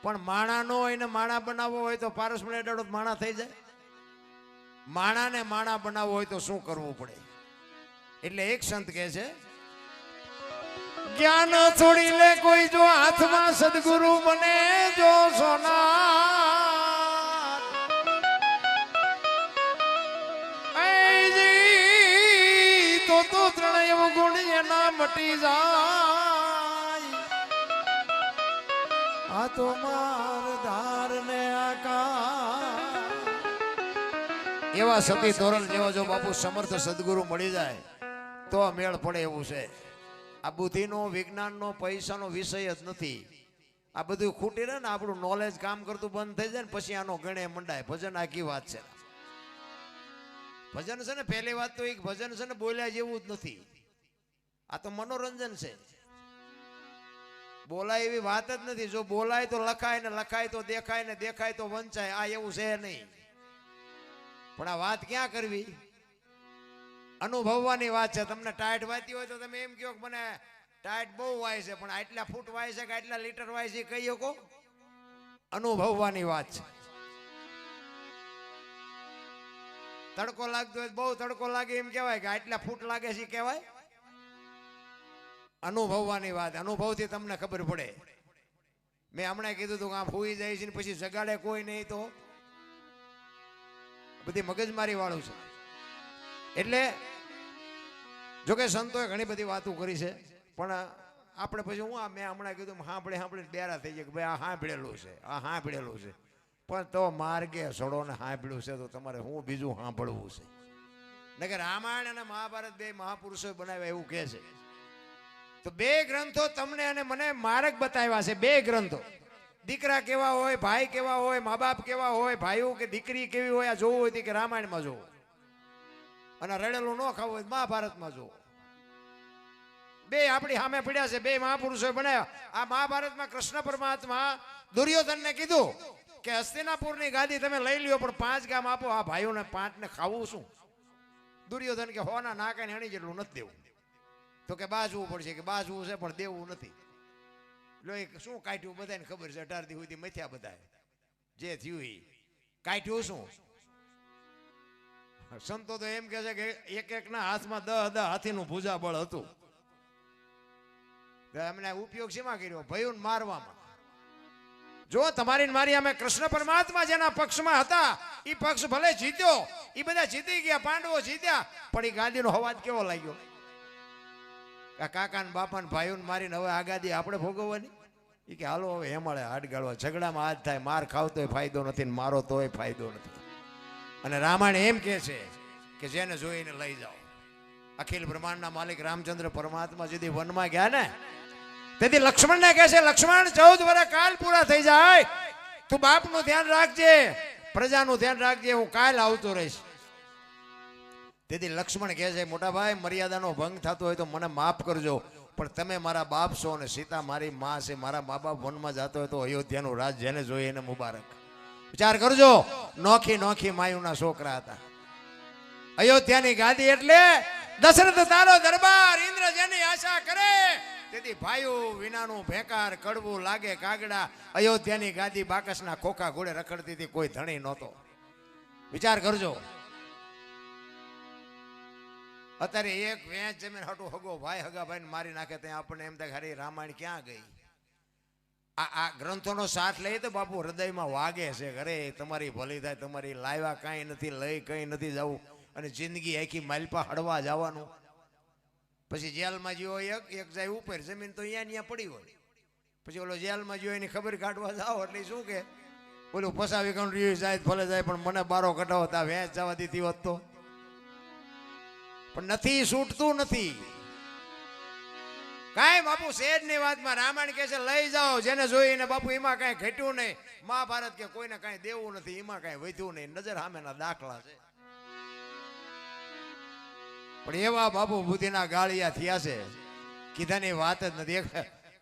પણ માણા નો હોય ને માણા બનાવવો હોય તો પારસ મળે અડાડો માણા થઈ જાય. માણાને માણા બનાવવો હોય તો શું કરવું પડે? એટલે એક સંત કહે છે, જ્ઞાન છોડી લે કોઈ જો હાથમાં સદગુરુ મને જો સોના તો ત્રણેય ગુણ એના મટી જાય. આ તો માર ધાર ને આકા એવા સતી તોરલ જેવા જો બાપુ સમર્થ સદગુરુ મળી જાય તો મેળ પડે એવું છે. આ બુદ્ધિનો વિજ્ઞાનનો પૈસાનો વિષય જ નથી. આ બધું ખૂટી રહે ને આપણું નોલેજ કામ કરતું બંધ થઈ જાય ને પછી આનો ગણે મંડાય. ભજન આખી વાત છે. ભજન છે ને પહેલી વાત તો એક ભજન છે ને બોલ્યા જેવું જ નથી. આ તો મનોરંજન છે. બોલાય એવી વાત જ નથી. જો બોલાય તો લખાય ને લખાય તો દેખાય ને દેખાય તો વંચાય. આ એવું છે નહીં. પણ આ વાત ક્યાં કરવી? અનુભવવાની વાત છે. તમને ટાઈટ વાતી હોય તો તમે એમ કહો કે મને ટાઈટ બહુ વાય છે, પણ આટલા ફૂટ વાય છે કે આટલા લીટર વાય છે કહી શકો? અનુભવવાની વાત છે. તડકો લાગતો હોય બહુ તડકો લાગે એમ કહેવાય કે આટલા ફૂટ લાગે છે કહેવાય? અનુભવવાની વાત. અનુભવથી તમને ખબર પડે. મેં હમણાં કીધું હતું કે આ ફૂઈ જાય છે ને પછી જગાડે કોઈ નહીં તો બધી મગજમારી વાળું છે. એટલે જોકે સંતોએ ઘણી બધી વાતો કરી છે, પણ આપણે પછી હું મેં હમણાં કીધું સાંભળે બેરા થઈ જાય કે ભાઈ આ સાંભળેલું છે, આ સાંભળેલું છે, પણ તો માર્ગે સડો ને સાંભળ્યું છે તો તમારે હું બીજું સાંભળવું છે. નકર રામાયણ અને મહાભારત બે મહાપુરુષોએ બનાવ્યા એવું કહે છે. તો બે ગ્રંથો તમને અને મને માર્ગ બતાવ્યા છે. બે ગ્રંથો. દીકરા કેવા હોય, ભાઈ કેવા હોય, મા બાપ કેવા હોય, ભાઈઓ કે દીકરી કેવી હોય, આ જોવું હોય કે રામાયણમાં જોવું, અને રડેલું ન ખાવું હોય મહાભારતમાં જોવું. બે આપણી સામે પડ્યા છે. બે મહાપુરુષોએ બનાવ્યા. આ મહાભારતમાં કૃષ્ણ પરમાત્મા દુર્યોધનને કીધું કે હસ્તિનાપુરની ગાદી તમે લઈ લ્યો, પણ 5 ગામ આપો. આ ભાઈઓને 5 ને ખાવું શું? દુર્યોધન કે હોના નાકે હણી જેટલું નથી દેવું. તો કે બાજવું પડશે. કે બાજવું છે પણ દેવું નથી. લોહી શું કાઢ્યું બધાને ખબર છે. 18 દી સુધી મથ્યા બધા. જે થયું એ કાઢ્યું શું? સંતો તો એમ કે છે કે એક એકના હાથમાં 10 હાથીનું ભુજાબળ હતું. એમને ઉપયોગ શેમાં કર્યો? ભયોને મારવામાં. જો તમારી મારી અમે કૃષ્ણ પરમાત્મા જેના પક્ષમાં હતા એ પક્ષ ભલે જીત્યો, એ બધા જીતી ગયા, પાંડવો જીત્યા, પણ એ ગાદીનો અવાજ કેવો લાગ્યો? કાકા ને બાપા ને ભાઈઓ ને મારીને હવે આ ગાદી આપણે ભોગવવાની? એ કે હાલો હવે હેમાળે હાડ ગાળવા. ઝઘડામાં હાથ થાય. માર ખાવતોય ફાયદો નથી ને મારો તોય ફાયદો નથી. અને રામાયણ એમ કે છે કે જેને જોઈને લઈ જાઓ. અખિલ બ્રહ્માંડના માલિક રામચંદ્ર પરમાત્મા જેથી વનમાં ગયા ને તેથી લક્ષ્મણને કહે છે, લક્ષ્મણ 14 વર્ષ કાલ પૂરા થઈ જાય, તું બાપનું ધ્યાન રાખજે, પ્રજાનું ધ્યાન રાખજે, હું કાલ આવતો રહીશ. તેથી લક્ષ્મણ કહે છે, મોટા ભાઈ મર્યાદાનો ભંગ થતો હોય તો મને માફ કરજો, પણ તમે મારા બાપ છો અને સીતા મારી માં છે. મારા મા બાપ વનમાં જતો હોય તો અયોધ્યાનું રાજ જેને જોઈએ એને મુબારક. વિચાર કરજો. નોખી નોખી માયુના છોકરા હતા. અયોધ્યાની ગાદી એટલે દશરથ તારો દરબાર, ઇન્દ્ર જેની આશા કરે. તેથી ભાઈઓ વિનાનું ભેકાર કડવું લાગે કાગડા. અયોધ્યાની ગાદી બાકસના ખોખા ઘોડે રખડતી હતી. કોઈ ધણી નહોતો. વિચાર કરજો. અત્યારે એક વેચ જમીન હટું હગો ભાઈ હગા ભાઈને મારી નાખે ત્યાં આપણને એમ થાય હારી રામાયણ ક્યાં ગઈ? આ ગ્રંથોનો સાથ લઈએ તો બાપુ હૃદયમાં વાગે છે. અરે તમારી ભલી થાય, તમારી લાવ્યા કાંઈ નથી, લઈ કંઈ નથી જવું, અને જિંદગી આખી માલપા હડવા જવાનું. પછી જેલમાં જ્યો એક જાય ઉપર, જમીન તો અહીંયા પડી હોય. પછી ઓલો જેલમાં જ્યો એની ખબર કાઢવા જાઓ એટલે શું કે ઓલું ફસાવી કાઢ રહ્યું જાય ભલે જાય, પણ મને બારો કઢાવો તા વેચ જવા દીધી હોત તો. પણ નથી, છૂટતું નથી કાંઈ બાપુ. શેર ની વાતમાં રામાયણ કે છે લઈ જાઓ જેને જોઈને બાપુ. એમાં કાંઈ ઘટ્યું નહીં. મહાભારત કે કોઈને કાંઈ દેવું નથી, એમાં કાંઈ વધ્યું નહીં. નજર સામેના દાખલા છે. પણ એવા બાપુ બુદ્ધિના ગાળિયા થયા છે, કીધાની વાત જ નથી. એક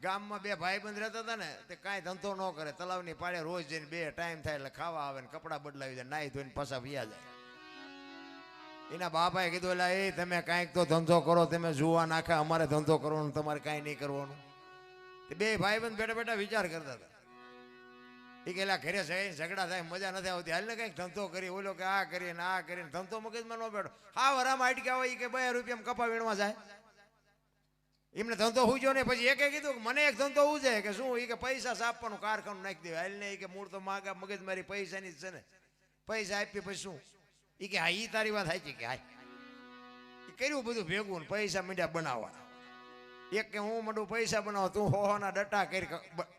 ગામમાં 2 ભાઈબંધ રહેતા હતા ને, તે કાંઈ ધંધો ન કરે, તલાવની પાડે રોજ જઈને 2 ટાઈમ થાય એટલે ખાવા આવે ને કપડાં બદલાવી જાય, નાહી ધોઈને પાછા વ્યા જાય. એના બાપાએ કીધું એટલે એ તમે કાંઈક તો ધંધો કરો, તમે જુવા નાખા, અમારે ધંધો કરવાનો, તમારે કાંઈ નહીં કરવાનું. તે 2 ભાઈબંધ બેઠા બેઠા વિચાર કરતા હતા એ કે ઘરે જઈને ઝઘડા થાય મજા નથી આવતી, હાલ ને કંઈક ધંધો કરી, ઓલો કે આ કરીને આ કરીને ધંધો મગજમાં ન બેઠો. હા વરામાં અટક્યા હોય કે 2 રૂપિયામાં કપા વીણવા જાય, એમને ધંધો હુજ્યો ને. પછી એકે કીધું કે મને એક ધંધો હુજે કે શું, એ કે પૈસા સાપવાનું કારખાનું નાખી દેવાય. હાલ ને એ કે મૂળ તો માગા મગજ મારી પૈસાની જ છે ને, પૈસા આપી પછી શું. એ કે હા એ તારી વાત સાચી કે હા. એ કર્યું બધું ભેગું, પૈસા મીંડ્યા બનાવવા. એક કે હું મંડું પૈસા બનાવો, તું હોના ડટા કરી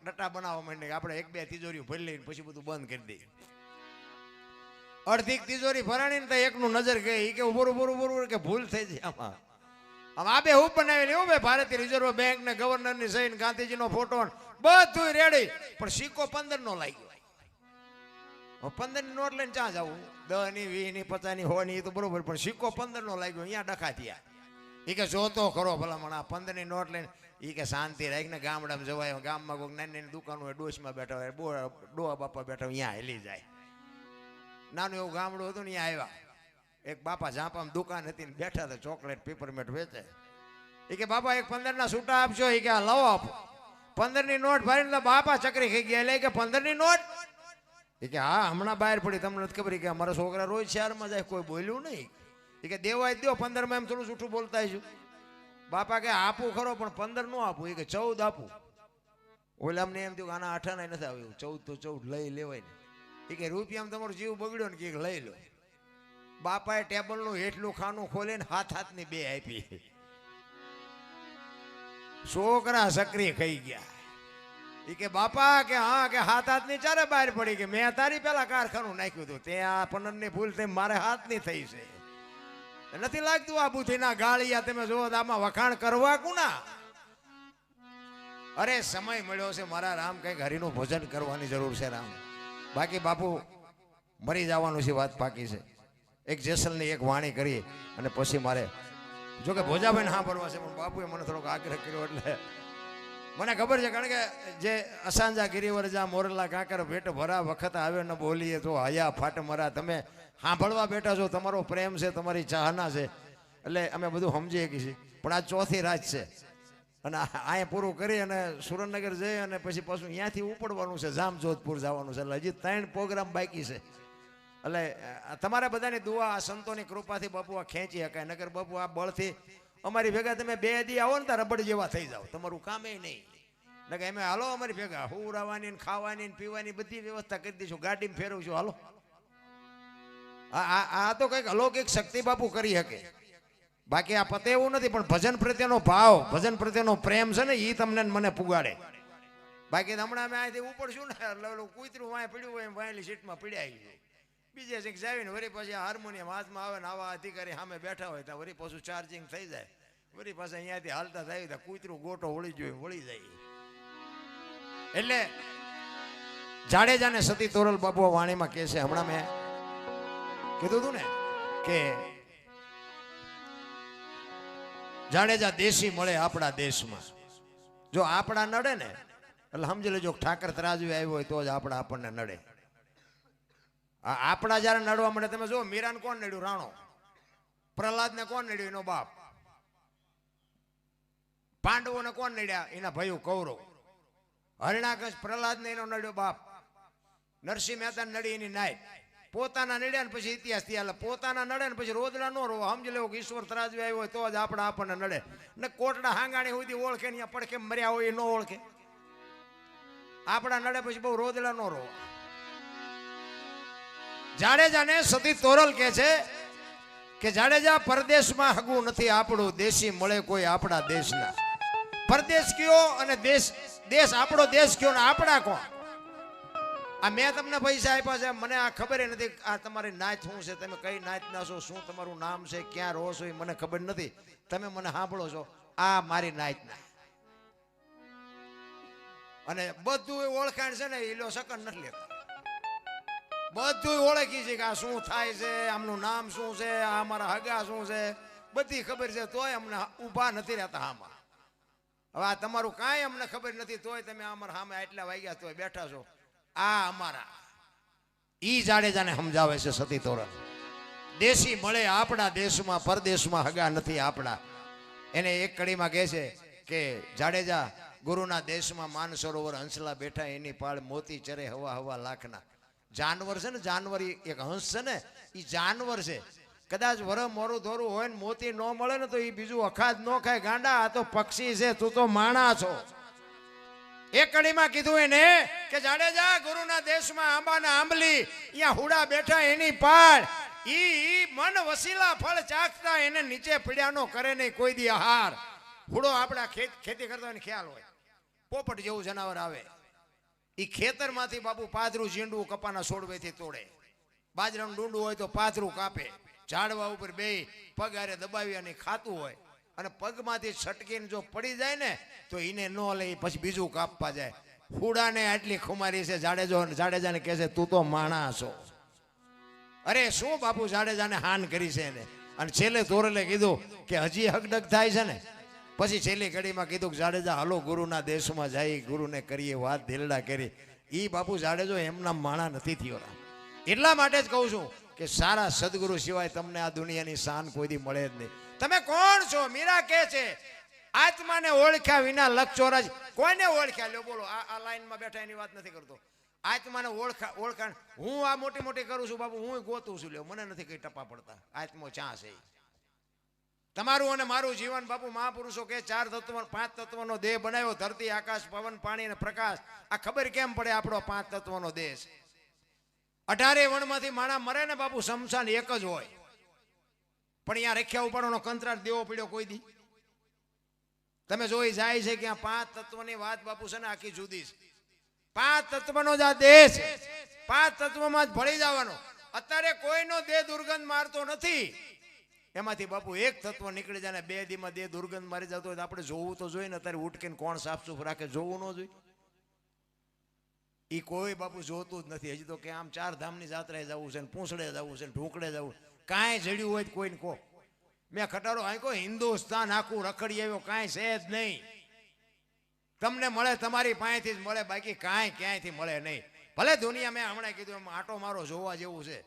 ડટા બનાવવા માંડે. આપણે 1-2 તિજોરીઓ ભરી લઈને પછી બધું બંધ કરી દઈએ. અડધી તિજોરી ભરાણી ને તો એકનું નજર ગઈ. એ કે બરોબર કે ભૂલ થઈ જાય આમાં. આમ આ બે હું બનાવેલી હો ભાઈ, ભારતીય રિઝર્વ બેંક ને ગવર્નર ની સહી, ગાંધીજીનો ફોટો બધું રેડી, પણ સિક્કો 15 નો લાગ્યો. 15 ની નોટ લઈને ક્યાં જવું? 10 ની 20 ની 50 ની 100 ની એ તો બરોબર, પણ સિક્કો 15 નો લાગ્યો. અહીંયા ડખા થયા. એ કે જોતો ખરો ભલામણ આ 15 ની નોટ લઈને. એ કે શાંતિ રાખીને ગામડામાં જવાય, ગામમાં કોઈ નાની નાની દુકાનો હોય, ડોશમાં બેઠા હોય, ડોહા બાપા બેઠા હોય, અહીંયા હેલી જાય. નાનું એવું ગામડું હતું ને, અહીંયા આવ્યા. એક બાપા ઝાંપામાં દુકાન હતી ને બેઠા હતા, ચોકલેટ પેપરમેટ વેચે. એ કે બાપા એક 15 ના છૂટા આપશો? એ કે આ લવો આપો. 15 ની નોટ ભરીને બાપા ચકરી ખાઈ ગયા. એટલે કે 15 ની નોટ? એ કે હા હમણાં બહાર પડી, તમને નથી ખબર કે અમારા છોકરા રોજ શહેરમાં જાય, કોઈ બોલ્યું નહીં. એ કે દેવાય દો, 15 માં એમ થોડું જૂઠું બોલતા છું. બાપા કે આપું ખરો પણ 15 નો આપું. એ કે 14 આપું. ઓલા અમને એમ થયું કે આના 18 નથી આવ્યું, 14 તો 14 લઈ લેવાય ને. એ કે રૂપિયામાં તમારો જીવ બગડ્યો ને, કે લઈ લો. બાપાએ ટેબલનું હેઠલું ખાનું ખોલીને હાથની 2 આપી. છોકરા સક્રિય ખાઈ ગયા. એ કે બાપા કે હા કે હાથની ચારે બહાર પડી. કે મેં તારી પેલા કારખાનું નાખ્યું હતું, ત્યાં 15 ની ભૂલ થઈ, મારે હાથની થઈ છે. નથી લાગતું આ બુથીના ગાળિયા તમે જોવો આમાં વખાણ કરવા કુના? અરે સમય મળ્યો છે મારા રામ, કઈક હરિનું ભોજન કરવાની જરૂર છે રામ. બાકી બાપુ મરી જવાનું છે, વાત પાકી છે. એક જેસલની એક વાણી કરી અને પછી મારે જો કે ભોજાભાઈ હા ભરવા છે, પણ બાપુએ મને થોડોક આગ્રહ કર્યો એટલે મને ખબર છે. કારણ કે જે અસાંજા ગિરિવરજા મોરલા કાકર ભેટ ભરા વખત આવે ને બોલીએ તો હયા ફાટ મરા. તમે સાંભળવા બેઠા છો, તમારો પ્રેમ છે, તમારી ચાહના છે, એટલે અમે બધું સમજી શકીએ છીએ. પણ આ ચોથી રાત છે અને અહીંયા પૂરું કરી અને સુરેન્દ્રનગર જઈ અને પછી પાછું અહીંયાથી ઉપડવાનું છે, જામજોધપુર જવાનું છે. એટલે હજી 3 પ્રોગ્રામ બાકી છે. એટલે તમારા બધાની દુઆ, આ સંતોની કૃપાથી બાપુ આ ખેંચી શકાય. નગર બાપુ આ બળથી અમારી ભેગા તમે 2 દી આવો ને તો રબડ જેવા થઈ જાવ, તમારું કામે નહીં. નકર અમે હાલો અમારી ભેગા, હુરાવાની ખાવાની પીવાની બધી વ્યવસ્થા કરી દઈશું, ગાડીમાં ફેરવશું, હાલો. આ તો કંઈક અલૌકિક શક્તિ બાપુ કરી શકે. બાકી આ પતે એવું નથી, પણ ભજન પ્રત્યેનો ભાવ, ભજન પ્રત્યેનો પ્રેમ છે ને, એ તમને મને પુગાડે. બાકી હમણાં અમે અહીંથી ઉપડશું ને એટલે કૂતરું વાંય પડ્યું હોય એમ વાયેલી સીટમાં પીડ્યા આવી. બીજે કંઈક જાવીને વળી પછી હાર્મોનિયમ હાથમાં આવે ને આવા અધિકારી સામે બેઠા હોય ત્યાં વળી પાછું ચાર્જિંગ થઈ જાય, વળી પાછા અહીંયાથી હાલતા થાય ત્યાં કૂતરું ગોટો વળી જોઈએ વળી જાય. એટલે જાડેજાને સતી તોરલ બાપુ વાણીમાં કહે છે, હમણાં મેં કીધું હતું ને કે જાડેજા દેશી મળે આપણા દેશમાં. જો આપણા નડે ને એટલે સમજી લેજો ઠાકર તરાજવી આવ્યો હોય તો જ આપણા આપણને નડે. આપણા જયારે નડવા મળે, તમે જો મીરાને કોણ નડ્યું? રાણો. પ્રહલાદને કોણ નડ્યું? એનો બાપ. પાંડવોને કોણ નડ્યા? એના ભાઈઓ કૌરવ. હરિણાકશ પ્રહલાદને એનો નડ્યો બાપ. નરસિંહ મહેતા નડી એની નાય. પોતાના નડ્યા ને પછી ઇતિહાસ થયા. પોતાના નડે ને પછી રોદડા નો રોવો. સમજી લેવો કે ઈશ્વર તરાજવી આવ્યો હોય તો જ આપણા આપણને નડે. ને કોટડા હાંગાણી સુધી ઓળખે ને પડખે મર્યા હોય એ ન ઓળખે. આપણા નડે પછી બહુ રોદડા નો રોવો. જાડેજાને સતી તોરલ કે છે કે જાડેજા પરદેશમાં હગું નથી આપણું, દેશી મળે કોઈ આપણા દેશના. પરદેશ કયો અને દેશ આપણો દેશ કયો ને આપણા કોણ? આ મેં તમને પૈસા આપ્યા છે, મને આ ખબર નથી આ તમારી નાત શું છે, તમે કઈ નાતના છો, શું તમારું નામ છે, ક્યાં રહો છો, એ મને ખબર નથી. તમે મને સાંભળો છો, આ મારી નાતના. અને બધું ઓળખાણ છે ને એ લો સકન નથી લેતા. બધું ઓળખી છે કે આ શું થાય છે, આમનું નામ શું છે, આ અમારા હગા શું છે, બધી ખબર છે, તોય અમને ઊભા નથી રહેતા આમાં. હવે આ તમારું કાંઈ અમને ખબર નથી, તોય તમે અમારા સામે આટલા વાગ્યા તોય બેઠા છો. આ અમારા ઈ જાડેજાને સમજાવે છે સતી તોરલ. દેશી મળે આપણા દેશમાં, પરદેશમાં હગા નથી આપણા. એને એક કડીમાં કહે છે કે જાડેજા ગુરુના દેશમાં માન સરોવર હંસલા બેઠા એની પાળ મોતી ચરે હવા હવા લાખના. જાનવર છે ને, જાનવર એક હંસ છે ને, એ જાનવર છે. કદાચ વર મોરું ધોરું હોય ને મોતી ન મળે ને તો એ બીજું અખાજ ન ખાય. ગાંડા, આ તો પક્ષી છે, તું તો માણા છો. એક કડીમાં કીધું એને કે જાડેજા ગુરુના દેશમાં આંબાના આંબલી અહીંયા હુડા બેઠા એની પાળ ઈ મન વસીલા ફળ ચાખતા એને નીચે પીડ્યાનો કરે નહીં કોઈ દી આહાર. હુડો આપણા ખેતી કરતા હોય ખ્યાલ હોય, પોપટ જેવું જનાવર આવે ઈ ખેતરમાંથી બાપુ પાદરું ઝીંડું કપાના છોડવેથી તોડે, બાજરાનું ડુંડું હોય તો પાથરું કાપે, ઝાડવા ઉપર બે પગ હારે દબાવી અને ખાતું હોય, અને પગમાંથી છટકીને જો પડી જાય ને તો એને ન લઈ પછી બીજું કાપવા જાય. હુડાને આટલી ખુમારી છે. જાડેજાને કહે છે તું તો માણા છો. અરે શું બાપુ જાડેજાને હાન કરી છે એને. અને છેલ્લે તોરલે કીધું કે હજી હકડક થાય છે ને, પછી છેલ્લી ઘડીમાં કીધું કે જાડેજા હાલો ગુરુના દેશમાં જાય, ગુરુને કરીએ વાત, દિલડા કરી. ઈ બાપુ જાડેજો એમના માણા નથી થયો. એટલા માટે જ કહું છું કે સારા સદગુરુ સિવાય તમને આ દુનિયાની શાન કોઈ દી મળે જ નહીં. તમે કોણ છો? મીરા કહે છે આત્માને ઓળખ્યા વિના લખ ચોરાજ. કોઈને ઓળખ્યા? લ્યો બોલો, આ લાઈનમાં બેઠા એની વાત નથી કરતો. આત્માને ઓળખાણ હું આ મોટી મોટી કરું છું બાપુ, હું ગોતું છું. લ્યો, મને નથી કઈ ટપા પડતા. આત્મો ચા છે. તમારું અને મારું જીવન બાપુ મહાપુરુષો કે 4 તત્વ 5 તત્વનો દેહ બનાવ્યો. ધરતી, આકાશ, પવન, પાણી અને પ્રકાશ. આ ખબર કેમ પડે આપણો 5 તત્વનો દેહ છે? 18 વણમાંથી માણા મરે ને બાપુ, શમશાન એક જ હોય. પણ અહીંયા રખ્યા ઉપાડવાનો કંત્રાટ દેવો પડ્યો કોઈ દી? તમે જોઈ જાય છે કે આ 5 તત્વની વાત બાપુ છે ને આખી જુદી છે. 5 તત્વનો જ આ દેહ છે. 5 તત્વમાં જ ભળી જવાનો. અત્યારે કોઈનો દેહ દુર્ગંધ મારતો નથી. એમાંથી બાપુ એક તત્વ નીકળી જાય ને 2 દીમાં દેહ દુર્ગંધ મારી જતો હોય તો આપણે જોવું તો જોઈએ ને. અત્યારે ઉઠકીને કોણ સાફ સુફ રાખે, જોવું ન જોઈએ? એ કોઈ બાપુ જોતું જ નથી. હજી તો કે આમ 4 ધામની જાત્રાએ જવું છે ને, પૂંછડે જવું છે ને, ઢોકળે જવું. કાંઈ જડ્યું હોય કોઈને કહો. મેં ખટારો આંકો હિન્દુસ્તાન આખું રખડી આવ્યો, કાંઈ છે જ નહીં. તમને મળે તમારી પાસેથી જ મળે, બાકી કાંઈ ક્યાંયથી મળે નહીં. ભલે દુનિયા મેં હમણાં કીધું એમ આટો મારો જોવા જેવું છે,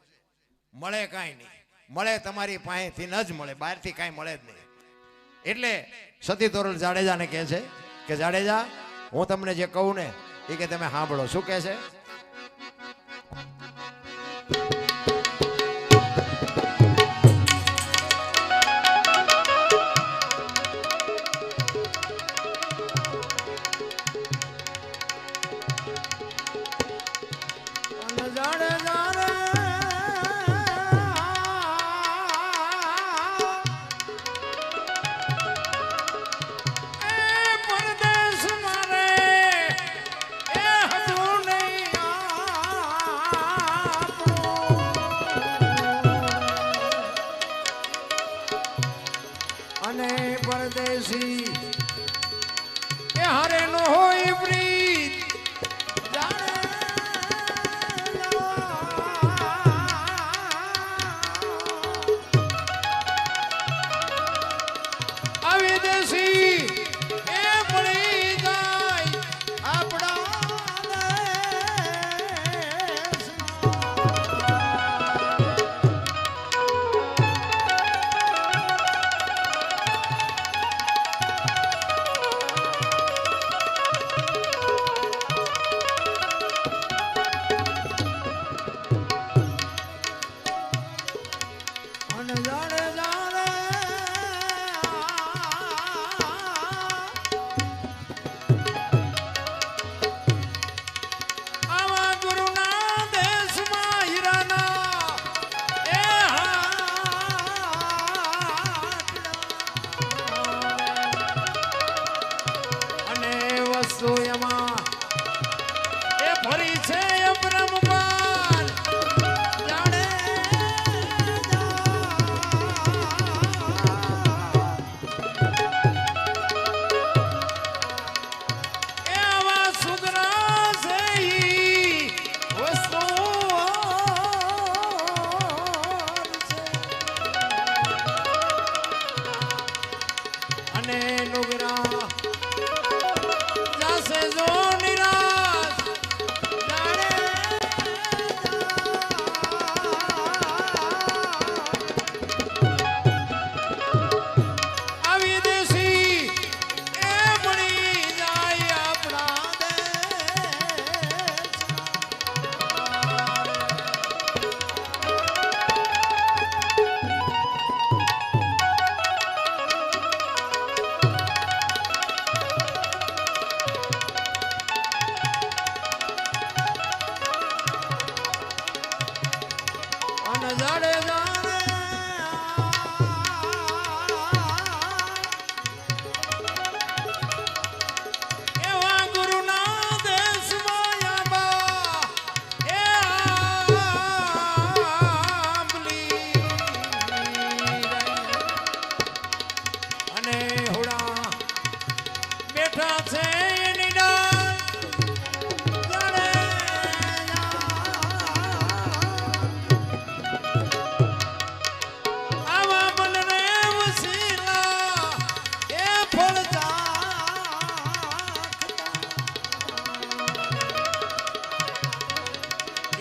મળે કાંઈ નહીં. મળે તમારી પાસેથી ન જ મળે, બહારથી કાંઈ મળે જ નહીં. એટલે સતી તોરલ જાડેજાને કહે છે કે જાડેજા હું તમને જે કહું ને એ કે તમે સાંભળો. શું કહે છે? પરદેશી એ હારે નો હોય પ્રીત જાણે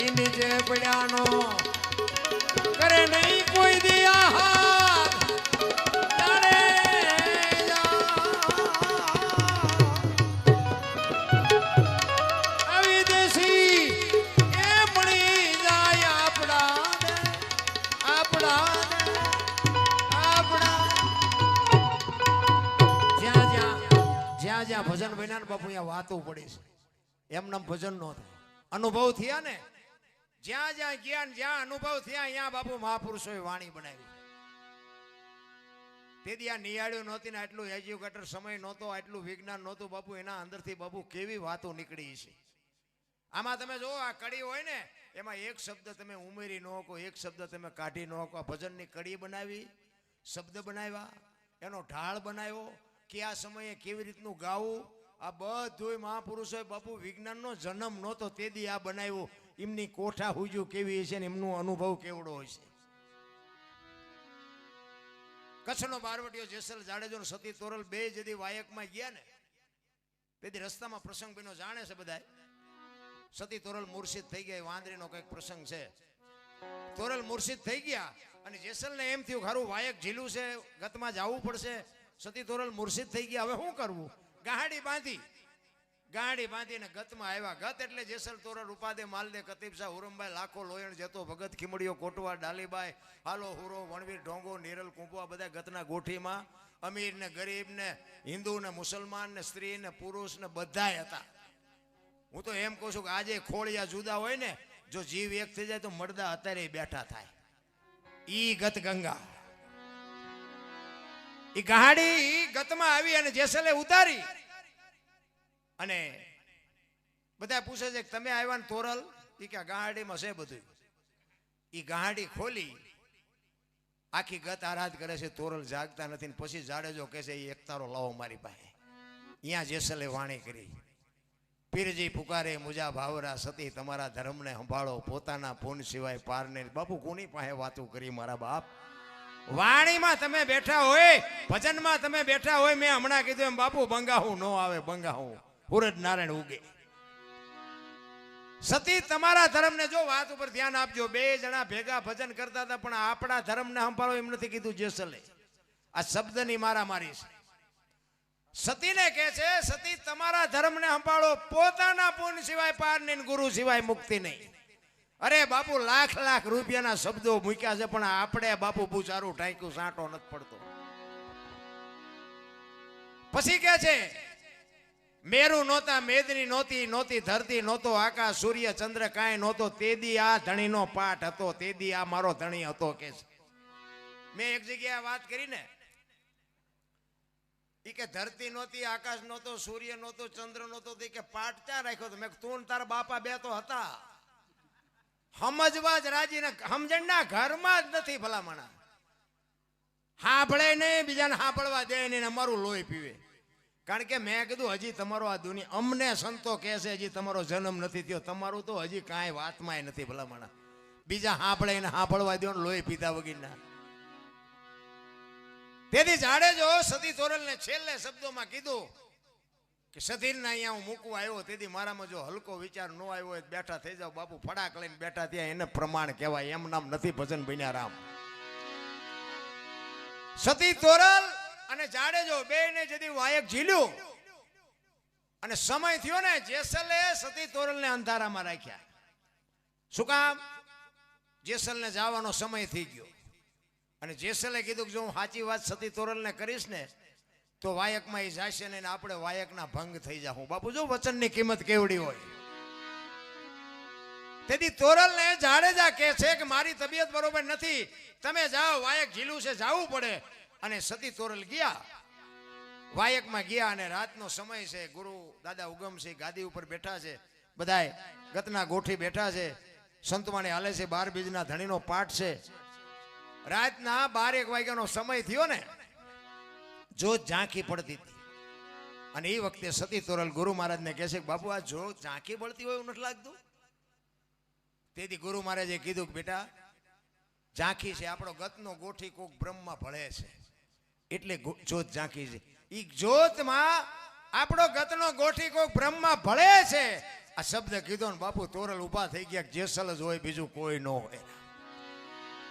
એની જે પડ્યાનો કરે નહીં કોઈ દિયા હાથ તારે આવી દેશી એ મળી જાય આપણા જ્યાં જ્યાં ભજન બન્યા ને બાપુ અહીંયા વાતો પડી છે એમને ભજન નો થાય અનુભવ થયા ને જ્યાં જ્યાં ગયા ને જ્યાં અનુભવ થયા અહીંયા બાપુ મહાપુરુષોએ વાણી બનાવી તેથી આ નિયાળ્યું નહોતી ને આટલું એજ્યુકેટર સમય નહોતો આટલું વિજ્ઞાન નહોતું બાપુ એના અંદરથી બાપુ કેવી વાતો નીકળી છે આમાં તમે જો આ કડી હોય ને એમાં એક શબ્દ તમે ઉમેરી ન શકો એક શબ્દ તમે કાઢી ન શકો આ ભજનની કડી બનાવી શબ્દ બનાવ્યા એનો ઢાળ બનાવ્યો કે આ સમયે કેવી રીતનું ગાવું આ બધું મહાપુરુષોએ બાપુ વિજ્ઞાનનો જન્મ નહોતો તે દી આ બનાવ્યું એમની કોઠા હુજુ કેવી છે ને એમનો અનુભવ કેવડો હોય છે કચ્છનો બારવટીયો જેસલ જાડેજો ને સતી તોરલ બે જદી વાયકમાં ગયા ને તેથી રસ્તામાં પ્રસંગ બન્યો જાણે છે બધા સતી તોરલ મુર્શિદ થઈ ગયા વાંદરીનો કંઈક પ્રસંગ છે તોરલ મુર્શિદ થઈ ગયા અને જેસલને એમ થયું ખારું વાયક ઝીલું છે ગતમાં જવું પડશે સતી તોરલ મુર્શિદ થઈ ગયા હવે શું કરવું ગાડી બાંધીને ગતમાં આવ્યા ગત એટલે જેસલ તોરલ ઉપાદે માલદે કતીબ શાહ હુરમભાઈ લાખો લોયણ જતો ભગત ખીમડીઓ કોટવા ડાલીબાઈ હાલો હુરો વણવીર ઢોંગો નિરલ કુંપવા બધા ગતના ગોઠીમાં અમીર ને ગરીબ ને હિન્દુ ને મુસલમાન ને સ્ત્રી ને પુરુષ ને બધાય હતા હું તો એમ કહું છું કે આજે ખોળિયા જુદા હોય ને જો જીવ એક થઈ જાય તો મળદા અત્યારે બેઠા થાય ઈ ગત ગંગા ઈ ગાડી ગતમાં આવી અને જેસલે ઉતારી અને બધા પૂછે છે કે તમે આવ્યા ને તોરલ ઈ કે ગાડીમાં છે બધું ઈ ગાડી ખોલી આખી ગત આરાધ કરે છે તોરલ જાગતા નથી ને પછી જાડેજો કહે છે એ એકતારો લાવો મારી પાસે અહીંયા જેસલે વાણી કરી પીરજી પુકારે મુજા ભાવરા સતી તમારા ધર્મને સંભાળો પોતાના પૂન સિવાય પારને બાપુ કોની પાસે વાતો કરી મારા બાપ વાણીમાં તમે બેઠા હોય ભજનમાં તમે બેઠા હોય મેં હમણાં કીધું એમ બાપુ બંગાહું નો આવે બંગાહું હુરજ નારાયણ ઉગે સતી તમારા ધર્મને જો વાત ઉપર ધ્યાન આપજો બે જણા ભેગા ભજન કરતા હતા પણ આપણા ધર્મને સંભાળો એમ નથી કીધું જેસલે આ શબ્દની મારામારી છે સતીને કહે છે સતી તમારા ધર્મને સંભાળો પોતાના પૂન સિવાય પાર નહીં ગુરુ સિવાય મુક્તિ નહીં અરે બાપુ લાખ લાખ રૂપિયાના શબ્દો મૂક્યા છે પણ આપણે બાપુ બુચારું ટાંક્યું સાંટો નથી પડતો પછી કે છે મેરુ નહોતા મેદની નહોતી ધરતી નહોતો આકાશ સૂર્ય ચંદ્ર કાંઈ નહોતો તેદી આ ધણીનો પાઠ હતો તેદી આ મારો ધણી હતો કે છે મેં એક જગ્યાએ વાત કરી ને ઈ કે ધરતી નહોતી આકાશ નહોતો સૂર્ય નહોતો ચંદ્ર નહોતો કે પાઠ ક્યાં રાખ્યો તો મેં તું તારા બાપા બે તો હતા સમજવા જ રાજી ને સમજણના ઘરમાં જ નથી ભલામણા સાંભળે નહીં બીજાને સાંભળવા દે નહીં અમારું લોહી પીવે કારણ કે મેં કીધું હજી તમારો આ દુનિયા અમને સંતો કહે છે હજી તમારો જન્મ નથી થયો તમારું તો હજી કાંઈ વાતમાં નથી ભલામણા બીજા સાંભળે એને સાંભળવા દો લોહી પીતા વગીરના તેથી જાડેજો સતી તોરલને છેલ્લે શબ્દોમાં કીધું કે સતીરને અહીંયા હું મૂકવા આવ્યો તેથી મારામાં જો હલકો વિચાર ન આવ્યો હોય બેઠા થઈ જાવ બાપુ ફડાક લઈને બેઠા ત્યાં એને પ્રમાણ કહેવાય એમ નામ નથી ભજન બન્યા રામ સતી તોરલ અને જાડેજો બેને જદી વાયક ઝીલ્યું અને સમય થયો ને જેસલે સતી તોરલને અંધારામાં રાખ્યા શું કામ જેસલને જવાનો સમય થઈ ગયો અને જેસલે કીધું કે જો હું સાચી વાત સતી તોરલને કરીશ ને તો વાયકમાં એ જશે ને આપણે વાયકના ભંગ થઈ જાઉં બાપુ જો વચનની કિંમત કેવડી હોય તેથી તોરલને જાડેજા કહે છે કે મારી તબિયત બરોબર નથી તમે જાઓ વાયક ઝીલું છે જવું પડે અને સતી તોરલ ગયા વાયકમાં ગયા અને રાતનો સમય છે ગુરુ દાદા ઉગમસિંહ ગાદી ઉપર બેઠા છે બધાય ગતના ગોઠી બેઠા છે સંતવાણી હાલે છે 12 બીજના ધણીનો પાઠ છે રાતના 12 વાગ્યાનો સમય થયો ને જોત ઝાંખી પડતી હતી અને એ વખતે સતી તોરલ ગુરુ મહારાજને કહે છે કે બાપુ આ જોત ઝાંખી પડતી હોય એવું નથી લાગતું તેથી ગુરુ મહારાજે કીધું કે બેટા ઝાંખી છે આપણો ગતનો ગોઠી કોક બ્રહ્મમાં ભળે છે એટલે જોત ઝાંખી છે ઈ જોતમાં આપણો ગતનો ગોઠી કોક બ્રહ્મમાં ભળે છે આ શબ્દ કીધો ને બાપુ તોરલ ઊભા થઈ ગયા. જેસલ જ હોય, બીજું કોઈ ન હોય.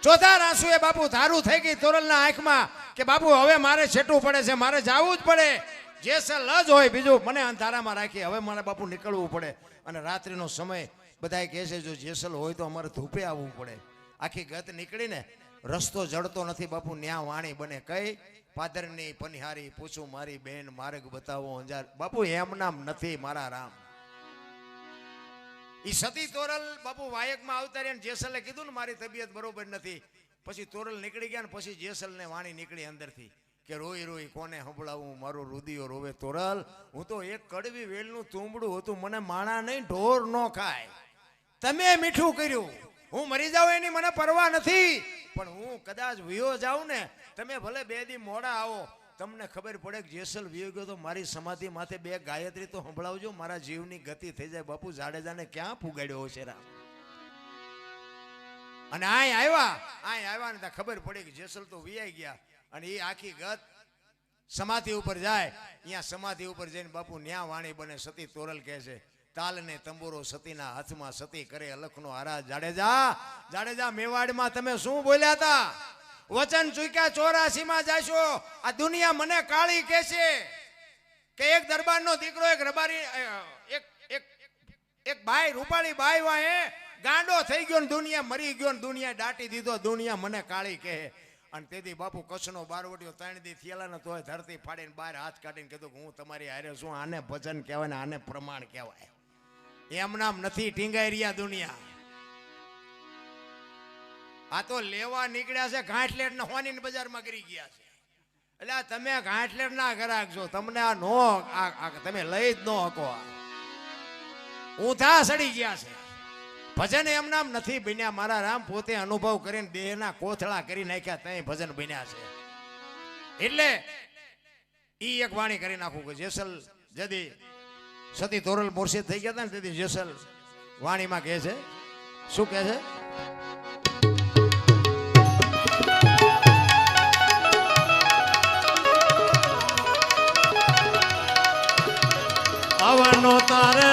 ચોથા રાસુએ બાપુ ધારું થઈ ગઈ તોરલના આંખમાં કે બાપુ હવે મારે છેટું પડે છે, મારે જવું જ પડે. જેસલ જ હોય, બીજું મને અંધારામાં રાખી, હવે મારે બાપુ નીકળવું પડે. અને રાત્રિનો સમય બધાય કહે છે જો જેસલ હોય તો અમારે ધૂપે આવવું પડે. આખી ગત નીકળીને રસ્તો જડતો નથી બાપુ. ન્યા વાણી બને કઈ પાદરની પનિહારી પૂછું મારી બેન માર્ગ બતાવો અંજાર. બાપુ એમ નામ નથી મારા રામ. ઈ સતી તોરલ બાપુ વાયકમાં આવતા રહ્યા. જેસલે કીધું ને મારી તબિયત બરોબર નથી. પછી તોરલ નીકળી ગયા ને પછી જેસલને વાણી નીકળી અંદરથી કે રોઈ રોઈ કોને સંભળાવું, મારો રુદિયો રોવે. તોરલ હું તો એક કડવી વેલનું તુંબડું હતું, મને માણા નહીં ઢોર ન ખાય. તમે મીઠું કર્યું, હું મરી જાઉં એની મને પરવા નથી, પણ હું કદાચ વિયો જાઉં ને, તમે ભલે 2 દી મોડા આવો, તમને ખબર પડે કે જેસલ વિયો ગયો તો મારી સમાધિ માથે 2 ગાયત્રી તો સંભળાવજો, મારા જીવની ગતિ થઈ જાય. બાપુ જાડેજાને ક્યાં પુગાડ્યો છે રામ. અને આય આવ્યા ને ત્યાં ખબર પડી કે જેસલ તો વિયાઈ ગયા. અને એ આખી ગત સમાધિ ઉપર જાય. અહીંયા સમાધિ ઉપર જઈને બાપુ ન્યા વાણી બને. સતી તોરલ કહે છે તાલ ને તંબુરો સતીના હાથમાં, સતી કરે અલખનો આરાજ. જાડેજા મેવાડમાં તમે શું બોલ્યા હતા? વચન ચૂક્યા 84 માં જાશો. આ દુનિયા મને કાળી કહે છે કે એક દરબારનો દીકરો એક રબારી એક બાઈ રૂપાળી બાઈ વાહે ગાંડો થઈ ગયો ને દુનિયા મરી ગયો ને દુનિયા દાટી દીધો. દુનિયા મને કાળી કહે. અને તેથી બાપુ કચ્છનો બારવટીયો 3 દી થયેલા ને તોય ધરતી ફાડીને બહાર હાથ કાઢીને કીધું હું તમારી હારે શું. આને ભજન કહેવાય ને આને પ્રમાણ કહેવાય. એમ નામ નથી ટીંગાઈ રહ્યા દુનિયા. આ તો લેવા નીકળ્યા છે ગાંઠલેટ ને હોની બજારમાં કરી ગયા છે. એટલે તમે ગાંઠલેટ ના ઘરાક છો, તમને આ નો તમે લઈ જ ન હકો. ઊંધા સડી ગયા છે. ભજન એમ નામ નથી બન્યા મારા રામ. પોતે અનુભવ કરીને દેહના કોથળા કરી નાખ્યા ત્યાં ભજન બન્યા છે. એટલે ઈ એક વાણી કરી નાખું કે જેસલ જદી સતી તોરલ મુર્શિદ થઈ ગયા હતા ને તેથી જેસલ વાણીમાં કહે છે, શું કહે છે? આવવાનો તારે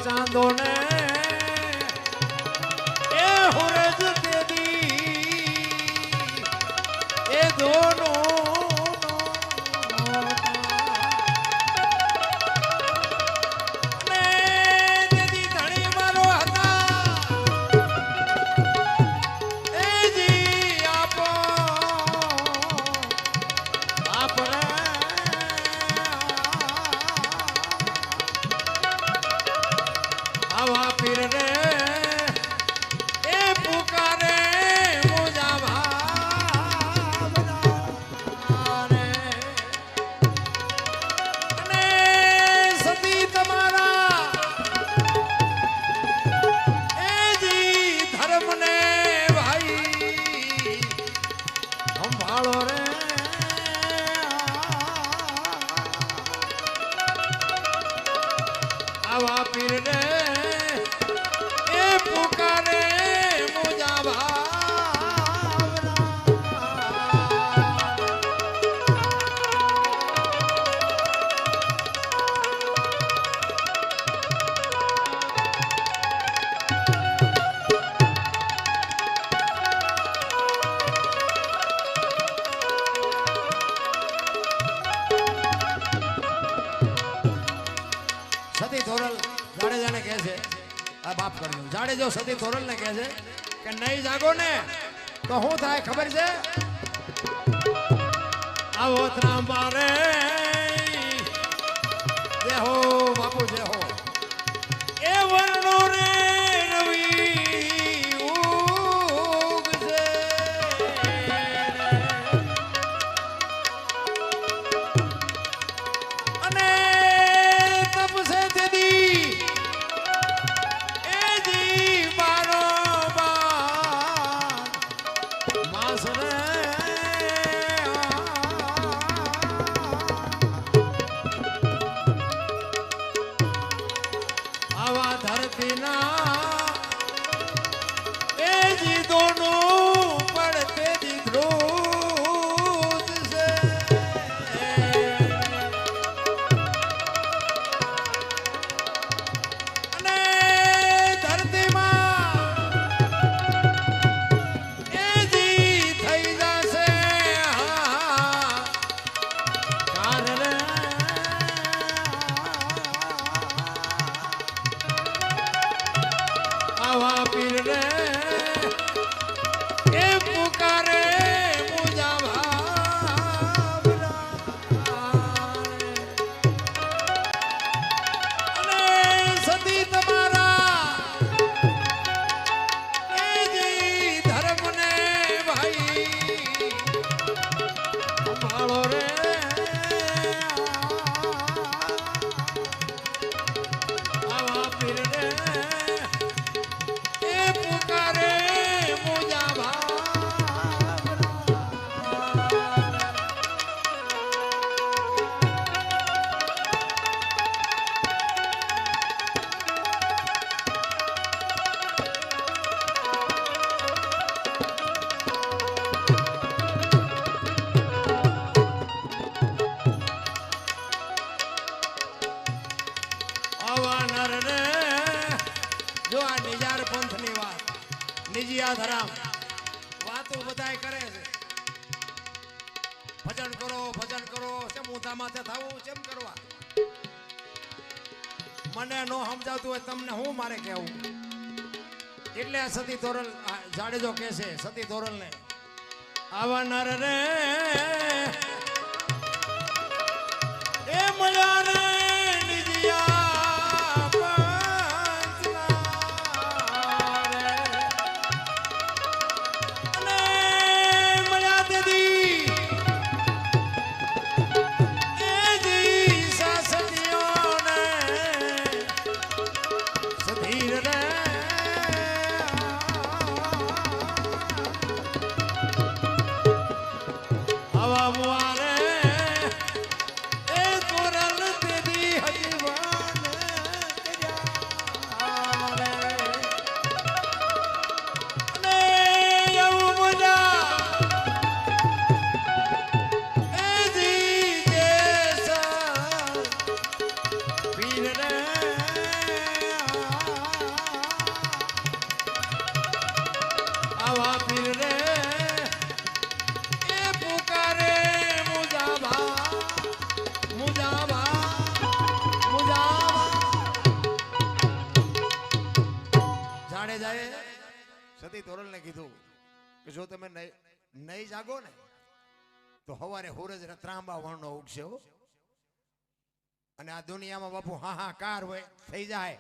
ચાંદો ને એ હુરજ તેદી એ દોનો ને તેદી ધણી મારો હતા એ જી આપો આપરે આવા પીર રે એ પુકારે મોજા ભાવના રે. અને સતી તમારા એ જી ધર્મ ને ભાઈ સંભાળો રે. આવા પીર રે પુકારે મોજા ભાવના. સતી તોરલ જાડેજાને કહે છે, આ બાપ કરજો. જાડેજો સતી તોરલ ને કહે છે કે નહીં જાગો ને તો શું થાય ખબર છે? આવો ત્રાંબા રે જે હો બાપુ જે હો એ વર્ણો રે રવિ ઉગશે. અને તપસે તેદી રે એ પુકારે મુજા ભાવરા અને સતી તમારા એ જી ધર્મને ભાઈ સંભાળો રે આવા પીર રે એ પુકારે મુજા નર રે જો આ નિજાર પંથની વાત નિજિયા ધરામ વાતો બધાય કરે છે ભજન કરો કેમ ઊંધા માથે થાવું કેમ કરવા મને નો સમજાવતું હોય તમને હું મારે કહેવું એટલે સતી તોરલ જાડેજો કહે છે સતી તોરલ ને આવા નર રે એ મળ્યા રે નિજિયા સતી તોરલ ને કીધું કે જો તમે નહીં જાગો ને તો હવારે હોરજ ત્રાંબા વર્ણો ઉગશે અને આ દુનિયામાં બાપુ હાહાકાર હોય થઈ જાય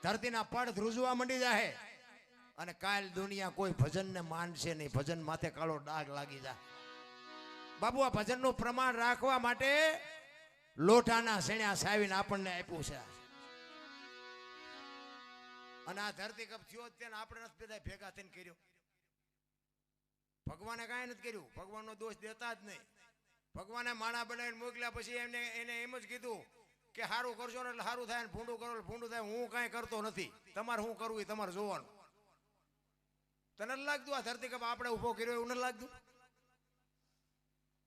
ધરતીના પડ ધ્રુજવા મંડી જાય અને કાલ દુનિયા કોઈ ભજનને માનશે નહીં ભજન માથે કાળો ડાઘ લાગી જાય બાપુ આ ભજનનું પ્રમાણ રાખવા માટે લોટાના સેણ્યા સાવીને આપણને આપ્યું છે અને આ ધરતી કપ થયો તેને આપણે નથી બધા ભેગા થઈને કર્યો ભગવાને કાંઈ નથી કર્યું ભગવાનનો દોષ દેતા જ નહીં ભગવાને માણા બનાવીને મોકલ્યા પછી એને એમ જ કીધું કે સારું કરશો ને એટલે સારું થાય ને ભૂંડું કરો ભૂંડું થાય હું કાંઈ કરતો નથી તમારે શું કરવું એ તમારે જોવાનું તને નથી લાગતું આ ધરતી કપ આપણે ઉભો કર્યો એવું નથી લાગતું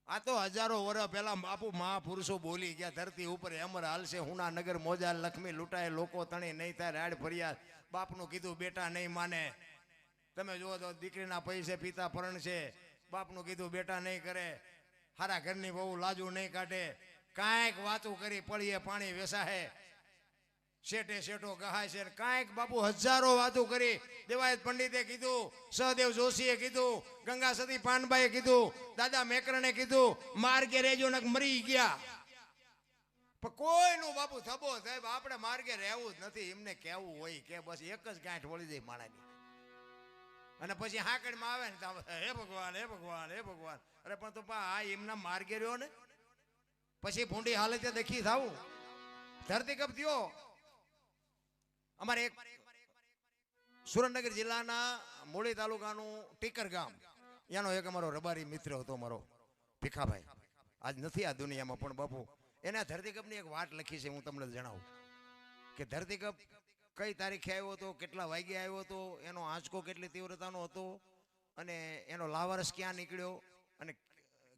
આ તો હજારો વર્ષ પહેલા બાપુ મહાપુરુષો બોલી ગયા ધરતી ઉપર અમર હાલશે હુના નગર મોજા લક્ષ્મી લૂંટાય લોકો તણી નહીં થાય રાડ ફરિયાદ બાપનું કીધું બેટા નહીં માને તમે જુઓ તો દીકરીના પૈસે પિતા પરણ છે બાપનું કીધું બેટા નહીં કરે હારા ઘરની બહુ લાજુ નહીં કાઢે કાંઈક વાતું કરી પડીએ પાણી વેસાહે શેઠે શેઠો ગહાય છે કાંઈક બાપુ હજારો વાતો કરી દેવાયત પંડિતે કીધું સહદેવ જોશીએ કીધું ગંગા સતી પાનબાઈએ કીધું દાદા મેકરણે કીધું માર્ગે રેજો ને મરી ગયા પણ કોઈનું બાપુ થબો સાહેબ આપણે માર્ગે રહેવું જ નથી એમને કહેવું હોય કે બસ એક જ ગાંઠ વળી જાય માણાની અને પછી હાકડમાં આવે ને હે ભગવાન હે ભગવાન હે ભગવાન અરે પણ તો આ એમના માર્ગે રહ્યો ને પછી ભૂંડી હાલતે દેખી થાવું ધરતી કપ થયો અમારે એક સુરેન્દ્રનગર જિલ્લાના મૂળી તાલુકાનું ટીકર ગામ એનો એક અમારો રબારી મિત્ર હતો મારો ભીખાભાઈ આજ નથી આ દુનિયામાં પણ બાપુ એના ધરતીકપની એક વાત લખી છે હું તમને જણાવું કે ધરતીકપ કઈ તારીખે આવ્યો હતો કેટલા વાગ્યે આવ્યો હતો એનો આંચકો કેટલી તીવ્રતાનો હતો અને એનો લાવારસ ક્યાં નીકળ્યો અને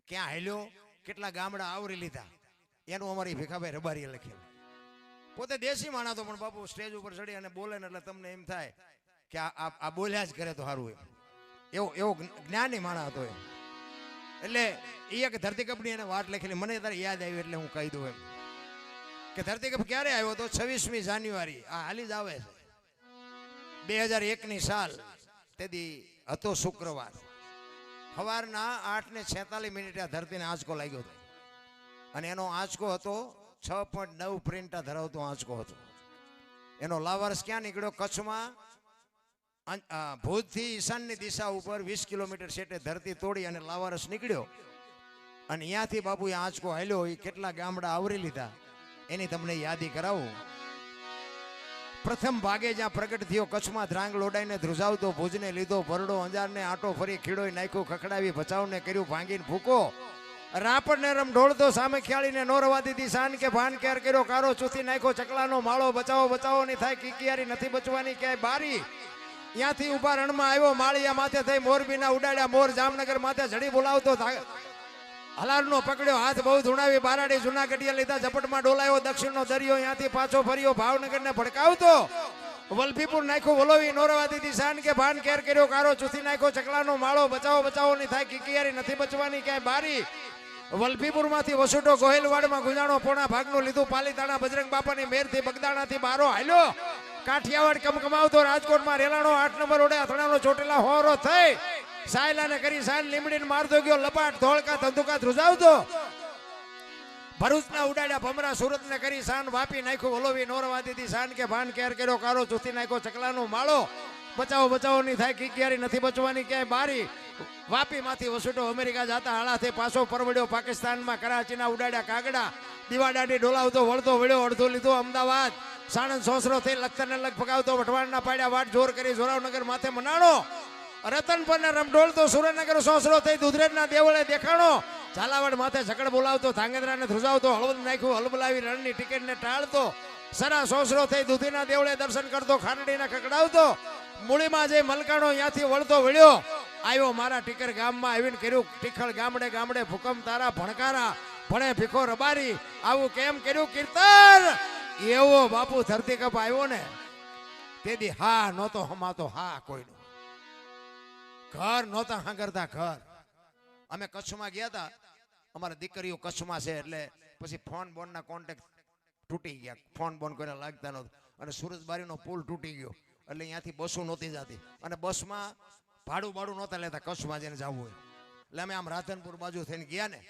ક્યાં હાલ્યો કેટલા ગામડા આવરી લીધા એનું અમારી ભીખાભાઈ રબારીએ લખેલું પોતે દેશી માણસ હતો પણ બાપુ સ્ટેજ ઉપર ચડી અને બોલે ને એટલે તમને એમ થાય કે આ બોલ્યા જ કરે તો સારું એવો જ્ઞાની માણસ હતો એટલે એ એક ધરતીકપની એને વાત લખેલી મને તારે યાદ આવી એટલે હું કહી દઉં એમ કે ધરતીકપ ક્યારે આવ્યો હતો 26મી જાન્યુઆરી આ હાલી જ આવે છે 2001ની સાલ તેથી હતો શુક્રવાર, સવારના 8:46 આ ધરતીને આંચકો લાગ્યો હતો અને એનો આંચકો હતો 6.9 પ્રિન્ટા ધરાવતો આંચકો હતો. એનો લાવારસ ક્યાં નીકળ્યો? કચ્છમાં ભુજથી ઈશાનની દિશા ઉપર 20 કિલોમીટર સેટે ધરતી તોડી અને લાવારસ નીકળ્યો અને અહીંયાથી બાપુ એ આંચકો હાલ્યો. એ કેટલા ગામડા આવરી લીધા એની તમને યાદી કરાવું. પ્રથમ ભાગે જ્યાં પ્રગટ થયો કચ્છમાં ધ્રાંગ લોડાઈને ધ્રુજાવતો, ભુજને લીધો ભરડો, અંજારને આટો ફરી ખીડોય નાખ્યો, ખખડાવી ભચાવને કર્યું ભાંગીને ભૂકો, રાપડને રમ ઢોળતો, સામે ખ્યાળીને નો રવા દીધી શાન કે ભાન કેર કર્યો, કારો ચૂથી નાખ્યો, ચકલાનો માળો, બચાવો બચાવો ની થાય કિકિયારી, નથી બચવાની ક્યાંય બારી. ત્યાંથી ઉભા રણમાં આવ્યો, માળિયા માથે થઈ મોરબીના ઉડાડ્યા મોર, જામનગર માથે ઝડી બોલાવતો, હલારનો પકડ્યો હાથ બહુ ધૂણાવી, બારાડી જુનાગઢિયા લીધા, ઝપટમાં ડોલાયો, દક્ષિણનો દરિયો ત્યાંથી પાછો ફર્યો, ભાવનગરને ભડકાવતો, વલભીપુર નાખ્યો, વલોવી નો રવા દીધી શાન કે ભાન કેર કર્યો, કારો ચૂથી નાખ્યો, ચકલાનો માળો, બચાવો બચાવો ની થાય કિકિયારી, નથી બચવાની ક્યાંય બારી. વલભીપુર માંથી વસુટો ગોહિલવાડમાં ગુંજાણો, પોણા ભાગનું લીધું, પાલીતાણા બજરંગ બાપાની મેરથી બગદાણાથી બારો હાલ્યો, કાઠિયાવાડ કમકમાવતો, રાજકોટમાં રેલાણો 8 નંબર ઓડે અથડાનો ચોટેલા હોરો થઈ, સાયલાને કરી સાયલ લીમડીને મારતો ગયો, લપાટ ધોળકા ધંધુકા ધ્રુજાવતો, ભરૂચના ઉડાડ્યા ભમરા, સુરતને કરી સાન વાપી નાખ્યું, વલોવી નો રવા દીધી શાન કે ભાન કેર કર્યો, કારો ચૂથી નાખ્યો, ચકલાનો માળો, બચાવો બચાવો ની થાય કિકિયારી, નથી બચવાની ક્યાંય બારી. વાપી માંથી વસુટો અમેરિકા જતા હાલાથી પાછો પરવડ્યો, પાકિસ્તાનમાં કરાચીના ઉડાડ્યા કાગડા, દીવાડાની ડોલાવતો વળતો વળ્યો, અડધો લીધો અમદાવાદ, સાણંદ સોસરો થઈ લખતરને લગ પગાવતો, વઢવાણના પાડ્યા વાટ જોર કરી, જોરાવનગર માથે મનાણો, રતનપરના રમઢોળતો, સુરેન્દ્રનગર સોસરો થઈ દુધરેજના દેવળે દેખાણો, ઝાલાવાડ માથે ઝકડ બોલાવતો, ધાંગધ્રાને ધ્રુજાવતો, હળવદ નાખ્યું, હલબલાવી રણની ટિકિટને ટાળતો, સરા સોસરો થઈ દુધીના દેવળે દર્શન કરતો, ખાંડડીને કકડાવતો, મૂળીમાં જઈ મલકાણો ત્યાંથી વળતો વળ્યો, આવ્યો મારા ટીકર ગામમાં આવીને કર્યું ટીખળ, ગામડે ગામડે ભૂકંપ તારા ભણકારા, ભણે ભીખો રબારી, આવું કેમ કર્યું કીર્તન. એવો બાપુ ધરતી કપ આવ્યો ને તેથી હા નહોતો હમાતો, હા કોઈનું ઘર નહોતા હાંગરતા ઘર. અમે કચ્છમાં ગયા હતા, અમારા દીકરીઓ કચ્છમાં છે એટલે પછી ફોન બોનના કોન્ટેક્ટ તૂટી ગયા, ફોન બોન કોઈને લાગતા નહોતું અને સુરજબારીનો પુલ તૂટી ગયો એટલે અહીંયાથી બસો નહોતી જતી અને બસમાં ભાડું ભાડું નહોતા લેતા કચ્છમાં જેને જવું હોય. એટલે અમે આમ રાધનપુર બાજુ થઈને ગયા ને,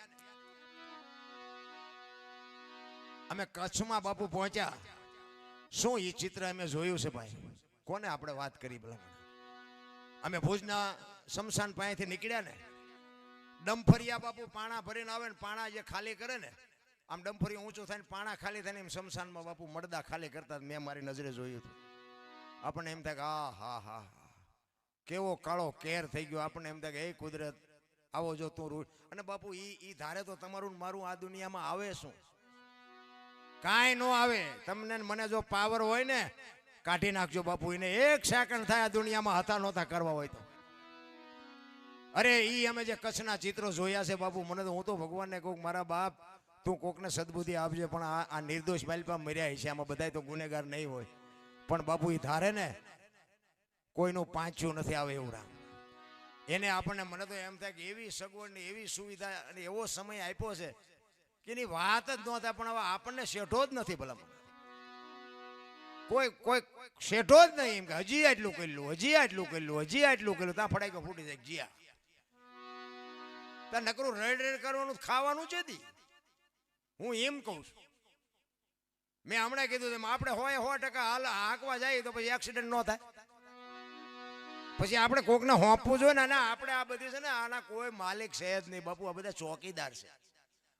અમે કચ્છમાં બાપુ પહોંચ્યા. શું એ ચિત્ર અમે જોયું છે ભાઈ, કોને આપણે વાત કરી ભલા. અમે ભુજના શમશાન પાસેથી નીકળ્યા ને, ડમફરિયા બાપુ પાણા ભરીને આવે ને, પાણા જે ખાલી કરે ને આમ ડમફરી ઊંચું થાય ને પાણા ખાલી થાય ને એમ શમશાનમાં બાપુ મડદા ખાલી કરતા મેં મારી નજરે જોયું હતું. આપણને એમ થાય કે આ હા હા કેવો કાળો કેર થઈ ગયો. આપણને એમ થાય કે એ કુદરત આવો જો તું રૂ. અને બાપુ ઈ ધારે તો તમારું મારું આ દુનિયામાં આવે શું? કાંઈ ન આવે. તમને મને જો પાવર હોય ને કાઢી નાખજો બાપુ. એને 1 સેકન્ડ થાય આ દુનિયામાં હતા નહોતા કરવા હોય તો. અરે ઈ અમે જે કચ્છના ચિત્રો જોયા છે બાપુ, મને તો હું તો ભગવાનને કહું મારા બાપ તું કોકને સદબુદ્ધિ આપજે, પણ આ નિર્દોષ બાલપા મર્યા છે, આમાં બધા તો ગુનેગાર નહીં હોય. પણ બાપુ એ ધારે ને કોઈનું પાંચું નથી આવે એવું રામ. એને આપણને મને તો એમ થાય કે એવી સગવડ ને એવી સુવિધા અને એવો સમય આપ્યો છે કે એની વાત જ ન થાય. પણ હવે આપણને શેઠો જ નથી ભલા, કોઈ શેઠો જ નહીં. એમ કે હજી આટલું કર્યું, હજી આટલું કર્યું, હજી આટલું કર્યું, ત્યાં ફડાઈ ફૂટી જાય જીયા. ત્યાં નકરું રેડ રેડ કરવાનું ખાવાનું છે દી. હું એમ કહું છું, મેં હમણાં કીધું તેમ આપણે 100% હાલ હાંકવા જાય તો પછી એક્સિડન્ટ ન થાય. પછી આપણે કોકને હોંપવું જોઈએ ને. આપણે આ બધી છે ને આના કોઈ માલિક છે જ નહીં બાપુ, આ બધા ચોકીદાર છે.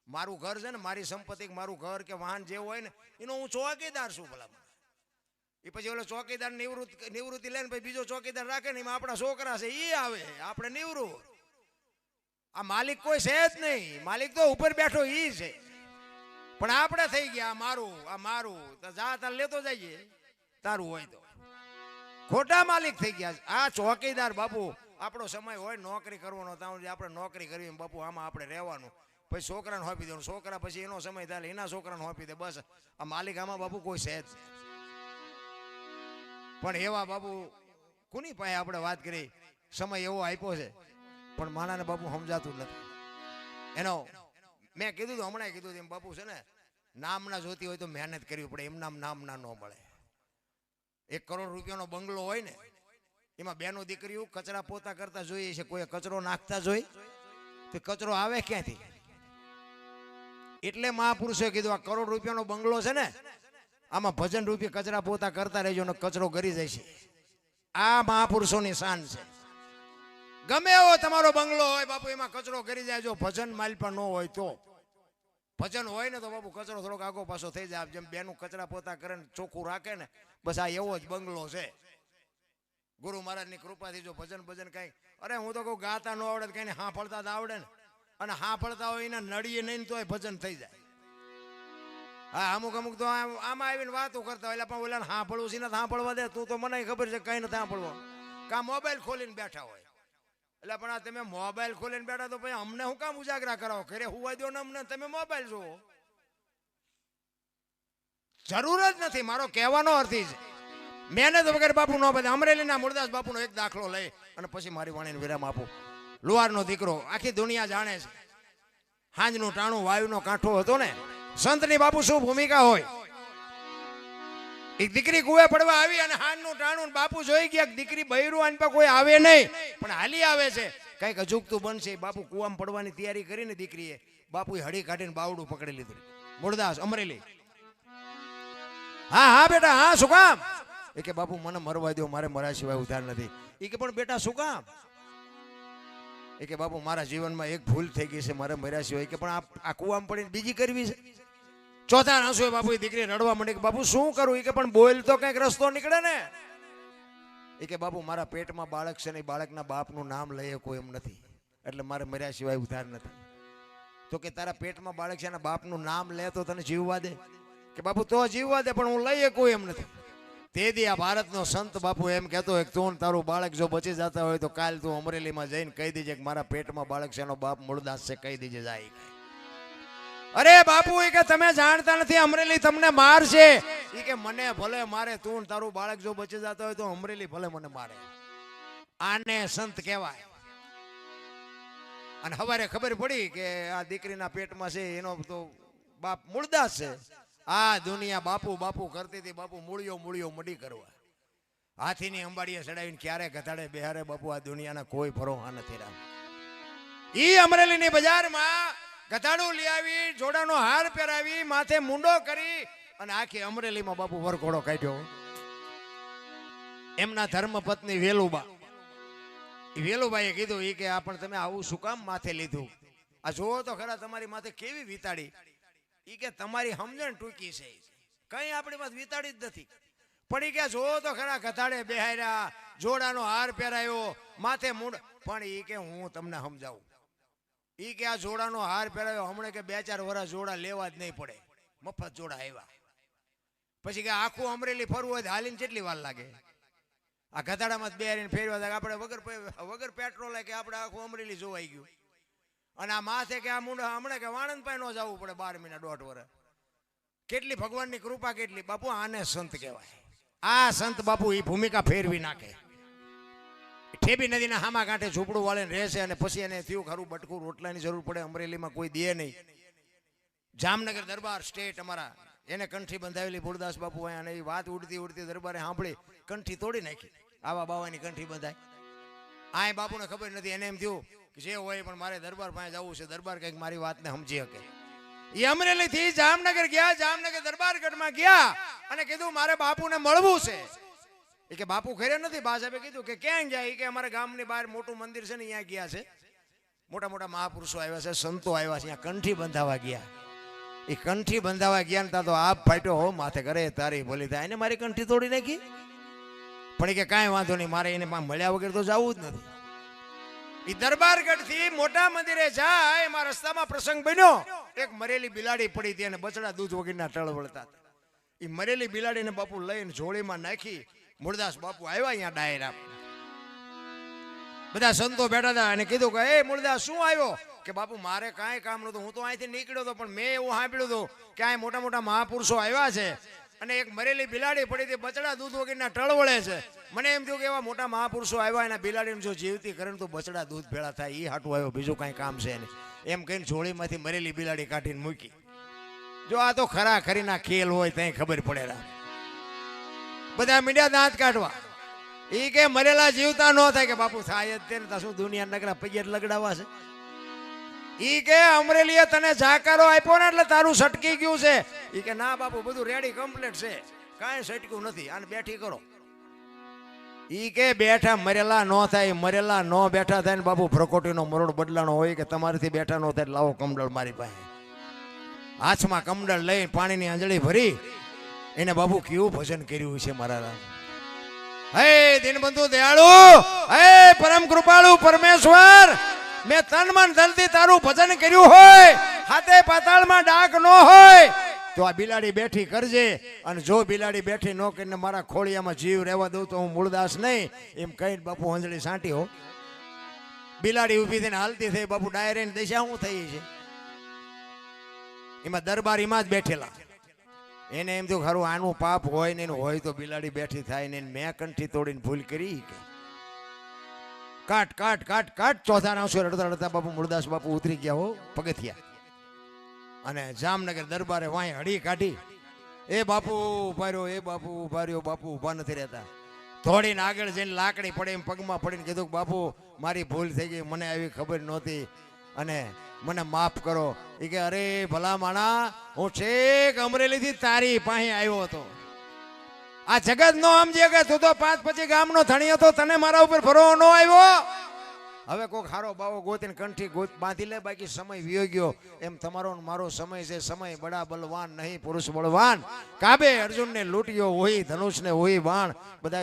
મારું ઘર છે ને, મારી સંપત્તિ, મારું ઘર કે વાહન જે હોય ને એનો હું ચોકીદાર છું ભલા. એ પછી ઓલો ચોકીદાર નિવૃત્તિ લઈને પછી બીજો ચોકીદાર રાખે ને, એમાં આપણા છોકરા છે એ આવે, આપણે નિવૃત્ત. આ માલિક કોઈ છે જ નહીં. માલિક તો ઉપર બેઠો ઈ છે. પણ આપણે થઈ ગયા આ મારું, આ મારું, તો જા તાર લેતો જઈએ તારું હોય તો. ખોટા માલિક થઈ ગયા. આ ચોકીદાર બાપુ આપણો સમય હોય નોકરી કરવાનો, ત્યાં આપણે નોકરી કરવી બાપુ, આમાં આપણે રહેવાનું. પછી છોકરાને હોપી દેવાનું, છોકરા પછી એનો સમય થાય એના છોકરાને હોપી દે. બસ આ માલિક આમાં બાપુ કોઈ છે જ. પણ એવા બાપુ કોની પાસે આપણે વાત કરી, સમય એવો આપ્યો છે પણ માણાને બાપુ સમજાતું નથી. એનો મેં કીધું તો હમણાં કીધું એમ બાપુ છે ને, નામના જોતી હોય તો મહેનત કરવી પડે, એમ નામ ના ન મળે. 1 કરોડ રૂપિયાનો બંગલો હોય ને એમાં બેનો દીકરીઓ કચરા પોતા કરતા જોઈએ છે, કોઈ કચરો નાખતા જોઈ તો કચરો આવે ક્યાંથી? એટલે મહાપુરુષોએ કીધું આ કરોડ રૂપિયાનો બંગલો છે ને આમાં ભજન રૂપી કચરા પોતા કરતા રહેજો ને કચરો ગરી જાય છે. આ મહાપુરુષોની શાન છે. ગમે એવો તમારો બંગલો હોય બાપુ એમાં કચરો ગરી જાય, જો ભજન માલ પણ ન હોય તો. ભજન હોય ને તો બાપુ કચરો થોડોક આગો પાછો થઈ જાય. જેમ બેનું કચરા પોતા કરે ને ચોખ્ખું રાખે ને બસ આ એવો જ બંગલો છે. ગુરુ મહારાજની કૃપાથી જો ભજન કઈ, અરે હું તો કહું ગાતા ન આવડે કઈ હા ફળતા તો આવડે ને, અને હા ફળતા હોય એના નડીએ નહીં તો ભજન થઈ જાય. હા અમુક તો આમાં આવીને વાતો કરતા હોય પણ ઓલા હા ફળવું છે ને હા ફળવા દે, તું તો મને ખબર છે કઈ નથી હા ફળવા. કા મોબાઈલ ખોલીને બેઠા હોય એટલે પણ આ તમે મોબાઈલ ખોલીને બેઠા તો ભાઈ અમને હું કામ ઉજાગરા કરાવો? ઘરે હુવા દો ને અમને, તમે મોબાઈલ જોવો. જરૂર જ નથી. મારો કહેવાનો અર્થ છે મહેનત વગર બાપુ ન બધે. અમરેલીના મૂળદાસ બાપુનો એક દાખલો લઈ અને પછી મારી વાણીને વિરામ આપું. લુહારનો દીકરો આખી દુનિયા જાણે છે. હાંજનું ટાણું વાયુનો કાંઠો હતો ને. સંતની બાપુ શું ભૂમિકા હોય? એક દીકરી કુએ પડવા આવી અને હાંજનું ટાણું બાપુ જોઈ ગયા દીકરી બૈરું આની પર કોઈ આવે નહીં પણ હાલી આવે છે, કઈક અજુગતું બનશે. બાપુ કુવામાં પડવાની તૈયારી કરીને દીકરીએ બાપુએ હળી કાઢીને બાવડું પકડી લીધું. મૂળદાસ અમરેલી. હા બેટા હા શું કામ? એ કે બાપુ મને મરવા દો, મારે મરા સિવાય ઉધાર નથી. એ કે પણ બેટા શું કામ? એ કે બાપુ મારા જીવનમાં એક ભૂલ થઈ ગઈ છે, મારે મર્યા સિવાય. કે પણ આ કુવામાં પડીને બીજી કરવી છે. ચોથા આંસુએ બાપુ દીકરી રડવા માંડી કે બાપુ શું કરું? એ કે પણ બોલ તો કઈક રસ્તો નીકળે ને. એ કે બાપુ મારા પેટમાં બાળક છે ને બાળકના બાપનું નામ લઈએ કોઈ એમ નથી, એટલે મારે મર્યા સિવાય ઉધાર નથી. તો કે તારા પેટમાં બાળક છે ને બાપનું નામ લે તો તને જીવવા દે? કે બાપુ તો જીવવા દે પણ હું લઈએ કોઈ એમ નથી. તે દી આ ભારતનો સંત બાપુ એમ કહેતો હોય તું તારું બાળક જો બચી જતા હોય તો કાલ તું અમરેલીમાં જઈને કહી દેજે કે મારા પેટમાં બાળક છે એનો બાપ મૂળદાસ છે, કહી દેજે જાય. અરે બાપુ એ કે તમે જાણતા નથી અમરેલી તમને મારશે. એ કે મને ભલે મારે, તું તારું બાળક જો બચી જતા હોય તો અમરેલી ભલે મને મારે. આને સંત કહેવાય. અને હવારે ખબર પડી કે આ દીકરીના પેટમાં છે એનો તો બાપ મૂળદાસ છે. આ દુનિયા બાપુ કરતી હતી. બાપુ મૂળિયો મડી કરવા હાથીની અંબાડીએ ચડાવીને ક્યારે ગધાડે બેહારે. બાપુ આ દુનિયાના કોઈ ભરોસા નથી રામ. ઈ અમરેલીની બજારમાં ગધાડું લઈ આવી, જોડાનો હાર પહેરાવી, માથે મુંડો કરી અને આખી અમરેલીમાં બાપુ વરઘોડો કાઢ્યો. એમના ધર્મપત્ની વેલુબા, વેલુબાઈએ કીધું ઈ કે પણ તમે આવું શું કામ માથે લીધું? આ જોવો તો ખરા તમારી માથે કેવી વિતાડી. ઈ કે તમારી સમજણ ટૂંકી છે, કઈ આપણી માં વિતાડી જ નથી. પણ ઈ કે જોવો તો ખરા ગધાડે બેહાર્યા, જોડાનો હાર પહેરાયો, માથે મુંડ. પણ ઈ કે હું તમને સમજાવું. ઈ કે આ જોડાનો હાર પહેરાયો હમણે કે 2-4 વર્ષ જોડા લેવા જ નહીં પડે, મફત જોડા આવ્યા. પછી કે આખું અમરેલી ફરવું હોય હાલીને કેટલી વાર લાગે? આ ગધાડામાં જ બેહારીને ફેરવા થાય આપણે વગર પેટ્રોલ કે આપણે આખું અમરેલી જોવાઈ ગયું. અને આ માથે કે આ મુંડા હમણાં કે વાણંદ પાસે ન જવું પડે 12 મહિના 1.5 વર્ષ. કેટલી ભગવાનની કૃપા કેટલી. બાપુ આને સંત કહેવાય. આ સંત બાપુ એ ભૂમિકા ફેરવી નાખે. ઠેબી નદીના હામા કાંઠે ઝૂંપડું વાળીને રહેશે અને પછી એને થયું ખરું બટકું રોટલાની જરૂર પડે. અમરેલીમાં કોઈ દે નહીં. જામનગર દરબાર સ્ટેટ અમારા એને કંઠી બંધાવેલી મૂળદાસ બાપુ અહીંયા. અને એ વાત ઉડતી દરબારે સાંભળી કંઠી તોડી નાખી. આવા બાવાની કંઠી બંધાય? આ બાપુને ખબર નથી. એને એમ થયું કે જે હોય પણ મારે દરબાર પાસે જવું છે, દરબાર કંઈક મારી વાતને સમજી શકે. એ અમરેલી થી જામનગર ગયા. જામનગર દરબારગઢમાં ગયા અને કીધું મારે બાપુને મળવું છે. એ કે બાપુ ઘરે નથી. બા સાહેબે કીધું કે ક્યાં જાય? કે અમારા ગામની બહાર મોટું મંદિર છે ને અહીંયા ગયા છે. મોટા મહાપુરુષો આવ્યા છે, સંતો આવ્યા છે, અહીંયા કંઠી બંધાવા ગયા. એ કંઠી બંધાવા ગયા ને તો આપ ફાટ્યો હો માથે કરે તારી ભલી થાય. એને મારી કંઠી તોડી નાખી. પણ એ કે કાંઈ વાંધો નહીં, મારે એને મળ્યા વગર તો જવું જ નથી. એ દરબારગઢ થી મોટા મંદિરે જાય એમાં રસ્તામાં પ્રસંગ બન્યો. એક મરેલી બિલાડી પડી હતી અને બચડા દૂધ વગરના ટળ વળતા. એ મરેલી બિલાડીને બાપુ લઈને જોડીમાં નાખી. મૂળદાસ બાપુ આવ્યા અહીંયા ડાયરા. બધા સંતો બેઠા હતા અને કીધું કે એ મૂળદાસ શું આવ્યો? કે બાપુ મારે કાંઈ કામ નહોતું, હું તો અહીંથી નીકળ્યો હતો પણ મેં એવું સાંભળ્યું હતું કે આ મોટા મહાપુરુષો આવ્યા છે અને એક મરેલી બિલાડી પડી હતી, બચડા દૂધ વગરના ટળ વળે છે. મને એમ થયું કે એવા મોટા મહાપુરુષો આવ્યા એના બિલાડીને જો જીવતી કરે તો બચડા દૂધ ભેળા થાય. એ હાટું આવ્યો, બીજું કાંઈ કામ છે નહીં. એમ કહીને જોડીમાંથી મરેલી બિલાડી કાઢીને મૂકી. જો આ તો ખરા ખરીના ખેલ હોય ત્યાં ખબર પડે. બધા મીડિયા દાંત કાઢવા. ઈ કે મરેલા જીવતા ન થાય કે બાપુ થાય જ તેને શું દુનિયા નગરા પૈયર લગડાવા છે. ઈ કે અમરેલીએ તને જાકારો આપ્યો ને એટલે તારું સટકી ગયું છે. ઈ કે ના બાપુ બધું રેડી કમ્પ્લીટ છે, કાંઈ સટક્યું નથી, આને બેઠી કરો. ઈ કે બેઠા મરેલા ન થાય, મરેલા ન બેઠા થાય ને બાપુ પ્રકોટીનો મરોડ બદલાનો હોય કે તમારાથી બેઠા ન થાય. લાવો કમડળ મારી પાસે. હાથમાં કમડળ લઈ પાણીની આંજળી ભરી એને બાપુ કેવું ભજન કર્યું છે મારા રામ. હે દીનબંધુ દયાળુ, હે પરમ કૃપાળુ પરમેશ્વર, મેં તન મન ધનથી તારું ભજન કર્યું હોય, હાથે પાતાળમાં ડાક ન હોય તો આ બિલાડી બેઠી કરજે. અને જો બિલાડી બેઠી ન કરીને મારા ખોળિયામાં જીવ રહેવા દઉં તો હું મૂળદાસ નહીં એમ કહીને બાપુ અંજળી સાંટી હો. બિલાડી ઊભી થઈને હાલતી થઈ. બાપુ ડાયરેક્ટ દિશા શું થઈ છે? એમાં દરબારીમાં જ બેઠેલા. એને એમ તો ખરું આનું પાપ હોય ને હોય તો બિલાડી બેઠી થાય ને મેં કંઠી તોડીને ભૂલ કરી કે કાટ કાટ કાટ કાટ. ચોથા નાવસો રડતા રડતા બાપુ મૂળદાસ બાપુ ઉતરી ગયા હો પગથિયા. અને જામનગર દરબારે વાંય હડી કાઢી. એ બાપુ ઉભા રહ્યો, એ બાપુ ઉભા રહ્યો. બાપુ ઉભા નથી રહેતા. થોડીને આગળ જઈને લાકડી પડે એમ પગમાં પડીને કીધું બાપુ મારી ભૂલ થઈ ગઈ, મને આવી ખબર નહોતી અને મને માફ કરો. એ કે અરે ભલા માણા, હું છેક અમરેલીથી તારી પાસે આવ્યો હતો. આ જગત નો સમજે કે તું તો 5-25 ગામનો ધણી હતો, તને મારા ઉપર ભરોસો ન આવ્યો. હવે કોક હારો બાવો ગોતીને કંઠી બાંધી લે, બાકી સમય વિયો ગયો. એમ તમારો મારો સમય છે. સમય બડા બલવાન નહીં, પુરુષ બળવાન. કાબે અર્જુનને લૂંટ્યો હોય ધનુષને હોય બાણ. બધા